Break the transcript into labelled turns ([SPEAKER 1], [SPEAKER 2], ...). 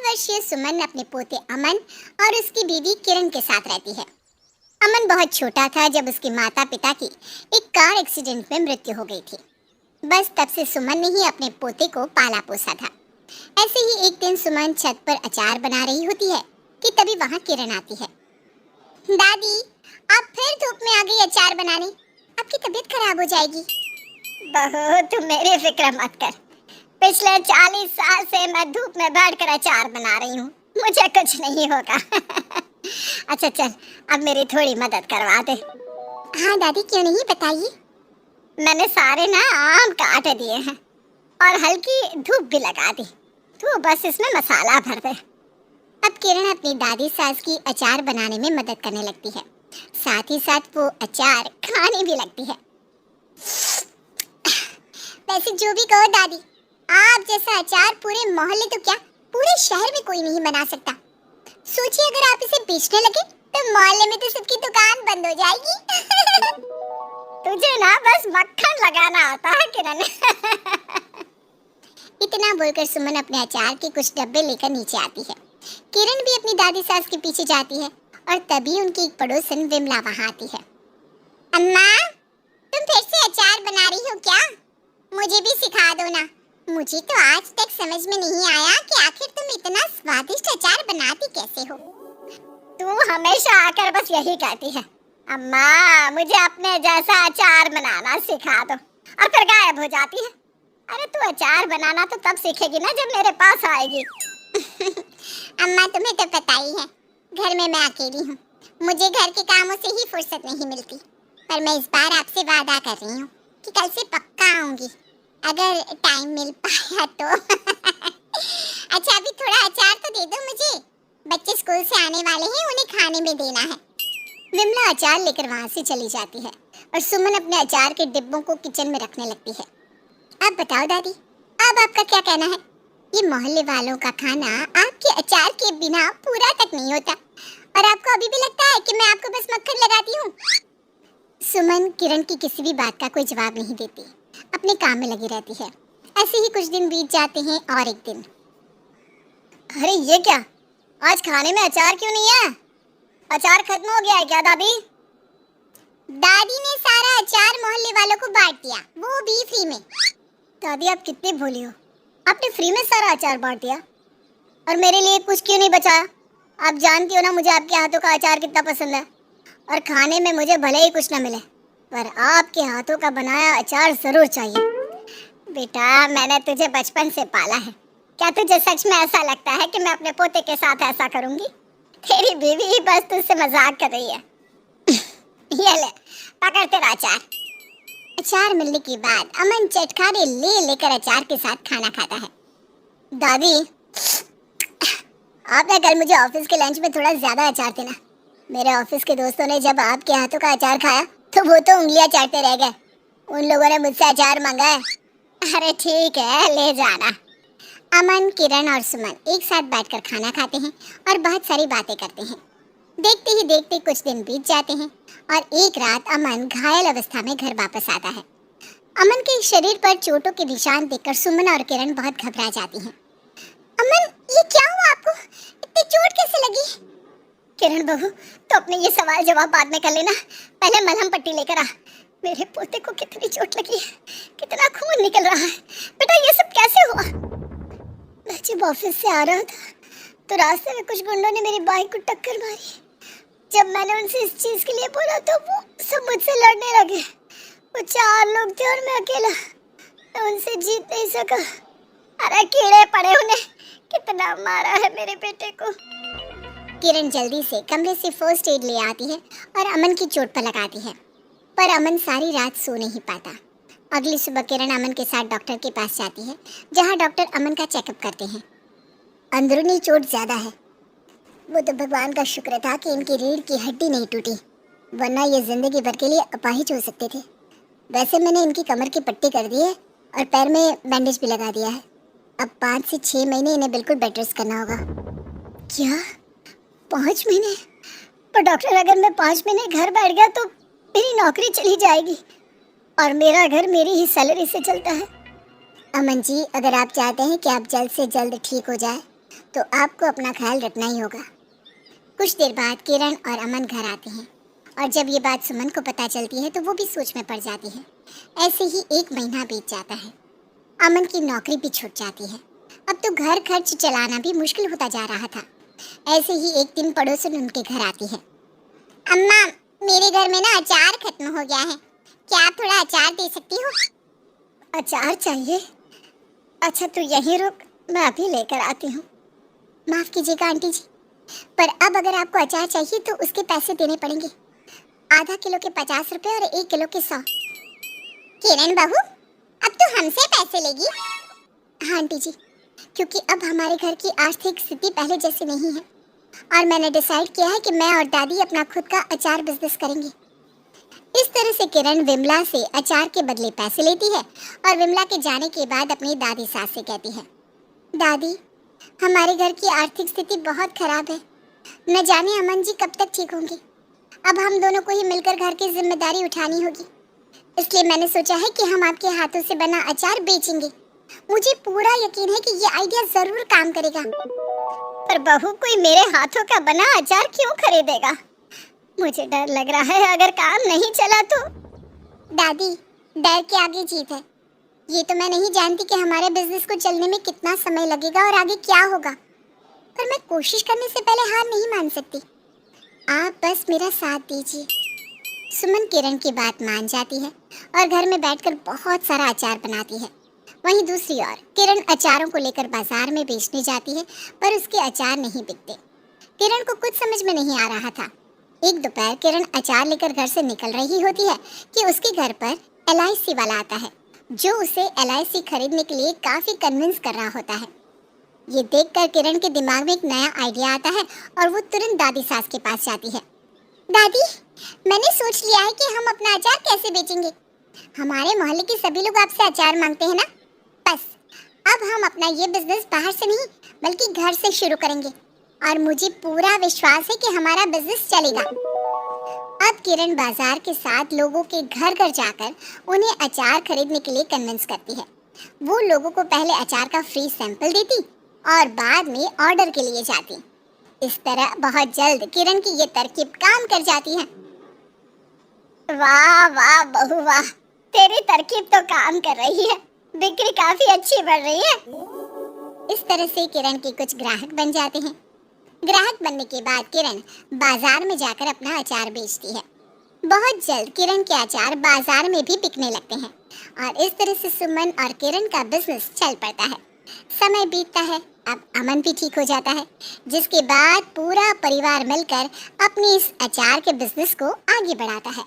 [SPEAKER 1] वर्षीय सुमन अपने पोते अमन और उसकी बीवी किरण के साथ रहती है। अमन बहुत छोटा था जब उसके माता पिता की एक कार एक्सीडेंट में मृत्यु हो गई थी। बस तब से सुमन ने ही अपने पोते को पाला पोसा था। ऐसे ही एक दिन सुमन छत पर अचार बना रही होती है कि तभी वहाँ किरण आती है। दादी, आप फिर धूप में आ गई अचार बनाने, आपकी तबीयत खराब हो जाएगी। बहू, तुम मेरी फिक्र मत कर। पिछले 40 साल से मैं धूप में बैठकर अचार बना रही हूँ, मुझे कुछ नहीं होगा। अच्छा चल, अब मेरी थोड़ी मदद करवा दे। हाँ दादी, क्यों नहीं, बताइए। मैंने सारे ना आम काट दिए हैं और हल्की धूप भी लगा दी, तो बस इसमें मसाला भर दे। अब किरण अपनी दादी सास की अचार बनाने में मदद करने लगती है, साथ ही साथ वो अचार खाने भी लगती है। वैसे जो भी कहो दादी, आप जैसा अचार पूरे मोहल्ले तो क्या पूरे शहर में कोई नहीं बना सकता। सोचिए अगर आप इसे बेचने लगे तो मोहल्ले में तो सबकी दुकान बंद हो जाएगी। तुझे ना बस मक्खन लगाना आता है किरण। इतना बोलकर सुमन अपने अचार के कुछ डब्बे लेकर नीचे आती है। किरण भी अपनी दादी सास के पीछे जाती है और तभी उनकी एक पड़ोसन विमला वहाँ आती है। अम्मा, तुम फिर से अचार बना रही हो क्या? मुझे भी सिखा दो ना। मुझे तो आज तक समझ में नहीं आया कि आखिर तुम इतना स्वादिष्ट अचार बनाती कैसे हो। तू हमेशा आकर बस यही कहती है, अम्मा मुझे अपने जैसा अचार बनाना सिखा दो, और फिर गायब हो जाती है। अरे तू अचार बनाना तो तब सीखेगी ना जब मेरे पास आएगी। अम्मा, तुम्हें तो पता ही है, घर में मैं अकेली हूँ, मुझे घर के कामों से ही फुर्सत नहीं मिलती। पर मैं इस बार आपसे वादा कर रही हूँ कि कल से पक्का आऊंगी, अगर टाइम मिल पाया तो। अच्छा, अभी थोड़ा अचार तो दे दो मुझे, बच्चे स्कूल से आने वाले हैं, उन्हें खाने में देना है। विमला अचार लेकर वहाँ से चली जाती है और सुमन अपने अचार के डिब्बों को किचन में रखने लगती है। अब बताओ दादी, अब आपका क्या कहना है? ये मोहल्ले वालों का खाना आपके अचार के बिना पूरा तक नहीं होता, और आपको अभी भी लगता है कि मैं आपको बस मक्खन लगाती हूँ। सुमन किरण की किसी भी बात का कोई जवाब नहीं देती, अपने काम में लगी रहती है। ऐसे ही कुछ दिन बीत जाते हैं और एक दिन, अरे ये क्या, आज खाने में अचार क्यों नहीं है? अचार खत्म हो गया है क्या दादी? दादी ने सारा अचार मोहल्ले वालों को बांट दिया, वो भी फ्री में। दादी आप कितनी भोली हो, आपने फ्री में सारा अचार बांट दिया और मेरे लिए कुछ क्यों नहीं बचाया? आप जानती हो ना मुझे आपके हाथों का अचार कितना पसंद है, और खाने में मुझे भले ही कुछ ना मिले पर आपके हाथों का बनाया अचार जरूर चाहिए। बेटा, मैंने तुझे बचपन से पाला है, क्या तुझे सच में ऐसा लगता है कि मैं अपने पोते के साथ ऐसा करूंगी? तेरी बीवी ही बस तुझसे मजाक कर रही है। ये ले, पकड़ तेरा अचार। अचार मिलने के बाद अमन चटखारे ले लेकर अचार के साथ खाना खाता है। दादी, आपने कल मुझे ऑफिस के लंच में थोड़ा ज्यादा अचार देना। मेरे ऑफिस के दोस्तों ने जब आपके हाथों का अचार खाया तो वो तो उंगलियां चाटते रह गए। उन लोगों ने मुझसे अचार मांगा है। अरे ठीक है, ले जाना। अमन, किरण और सुमन एक साथ बैठकर खाना खाते हैं और बहुत सारी बातें करते हैं। देखते ही देखते कुछ दिन बीत जाते हैं और एक रात अमन घायल अवस्था में घर वापस आता है। अमन के शरीर पर चोटों के निशान देखकर सुमन और किरण बहुत घबरा जाती हैं। अमन, ये क्या हुआ आपको? इतनी चोट कैसे लगी? किरण बहू, तो अपने ये सवाल जवाब बाद में कर लेना, पहले मलहम पट्टी लेकर आ। मेरे पोते को कितनी चोट लगी है, कितना खून निकल रहा है। बेटा, ये सब कैसे हुआ? मैं जब ऑफिस से आ रहा था तो रास्ते में कुछ गुंडों ने मेरी बाइक को टक्कर मारी। जब मैंने उनसे इस चीज के लिए बोला तो वो सब मुझसे लड़ने लगे। वो 4 लोग थे और मैं अकेला, मैं उनसे जीत नहीं सका। अरे कीड़े पड़े, उन्हें कितना मारा है मेरे बेटे को। किरण जल्दी से कमरे से फर्स्ट एड ले आती है और अमन की चोट पर लगाती है, पर अमन सारी रात सो नहीं पाता। अगली सुबह किरण अमन के साथ डॉक्टर के पास जाती है, जहां डॉक्टर अमन का चेकअप करते हैं। अंदरूनी चोट ज्यादा है, वो तो भगवान का शुक्र था कि इनकी रीढ़ की हड्डी नहीं टूटी, वरना ये जिंदगी भर के लिए अपाहिज हो सकते थे। वैसे मैंने इनकी कमर की पट्टी कर दी है और पैर में बैंडेज भी लगा दिया है। अब 5 से 6 महीने इन्हें बिल्कुल बेड रेस्ट करना होगा। क्या 5 महीने? पर डॉक्टर, अगर मैं 5 महीने घर बैठ गया तो मेरी नौकरी चली जाएगी और मेरा घर मेरी ही सैलरी से चलता है। अमन जी, अगर आप चाहते हैं कि आप जल्द से जल्द ठीक हो जाए तो आपको अपना ख्याल रखना ही होगा। कुछ देर बाद किरण और अमन घर आते हैं और जब ये बात सुमन को पता चलती है तो वो भी सोच में पड़ जाती है। ऐसे ही 1 महीना बीत जाता है। अमन की नौकरी भी छूट जाती है। अब तो घर खर्च चलाना भी मुश्किल होता जा रहा था। ऐसे ही एक दिन पड़ोसन उनके घर आती है। अम्मा, मेरे घर में ना अचार खत्म हो गया है, क्या आप थोड़ा अचार दे सकती हो? अचार चाहिए? अच्छा तू यहीं रुक, मैं अभी लेकर आती हूँ। माफ कीजिएगा आंटी जी, पर अब अगर आपको अचार चाहिए तो उसके पैसे देने पड़ेंगे। आधा किलो के 50 रुपए और 1 किलो के 100। किरण बहू, अब तो हमसे पैसे लेगी? हाँ आंटी जी, क्योंकि अब हमारे घर की आर्थिक स्थिति पहले जैसी नहीं है और मैंने डिसाइड किया है कि मैं और दादी अपना खुद का अचार बिजनेस करेंगे। इस तरह से किरण विमला से अचार के बदले पैसे लेती है और विमला के जाने के बाद अपनी दादी सास से कहती है, दादी, हमारे घर की आर्थिक स्थिति बहुत खराब है, न जाने अमन जी कब तक ठीक होंगे। अब हम दोनों को ही मिलकर घर की जिम्मेदारी उठानी होगी, इसलिए मैंने सोचा है कि हम आपके हाथों से बना अचार बेचेंगे। मुझे पूरा यकीन है कि ये आइडिया जरूर काम करेगा। पर बहू, कोई मेरे हाथों का बना अचार क्यों खरीदेगा? मुझे डर लग रहा है अगर काम नहीं चला तो। दादी, डर के आगे जीत है। ये तो मैं नहीं जानती कि हमारे बिजनेस को चलने में कितना समय लगेगा और आगे क्या होगा, पर मैं कोशिश करने से पहले हार नहीं मान सकती। आप बस मेरा साथ दीजिए। सुमन किरण की बात मान जाती है और घर में बैठकर बहुत सारा अचार बनाती है। वहीं दूसरी ओर किरण अचारों को लेकर बाजार में बेचने जाती है, पर उसके अचार नहीं बिकते। किरण को कुछ समझ में नहीं आ रहा था। एक दोपहर किरण अचार लेकर घर से निकल रही होती है कि उसके घर पर LIC वाला आता है, जो उसे LIC खरीदने के लिए काफी कन्विंस कर रहा होता है। ये देखकर किरण के दिमाग में एक नया आइडिया आता है और वो तुरंत दादी सास के पास जाती है। दादी, मैंने सोच लिया है कि हम अपना अचार कैसे बेचेंगे। हमारे मोहल्ले के सभी लोग आपसे अचार मांगते हैं ना, बस अब हम अपना ये बिजनेस बाहर से नहीं बल्कि घर से शुरू करेंगे और मुझे पूरा विश्वास है कि हमारा बिजनेस चलेगा। अब किरण बाजार के साथ लोगों के घर घर जाकर उन्हें अचार खरीदने के लिए कन्विंस करती है। वो लोगों को पहले अचार का फ्री सैंपल देती और बाद में ऑर्डर के लिए जाती। इस तरह बहुत जल्द किरण की ये तरकीब काम कर जाती है। वाह वाह बहू वाह, तेरी तरकीब तो काम कर रही है, बिक्री काफी अच्छी बढ़ रही है। इस तरह से किरण के कुछ ग्राहक बन जाते हैं। ग्राहक बनने के बाद किरण बाजार में जाकर अपना अचार बेचती है। बहुत जल्द किरण के अचार बाजार में भी बिकने लगते हैं और इस तरह से सुमन और किरण का बिजनेस चल पड़ता है। समय बीतता है, अब अमन भी ठीक हो जाता है, जिसके बाद पूरा परिवार मिलकर अपने इस अचार के बिजनेस को आगे बढ़ाता है।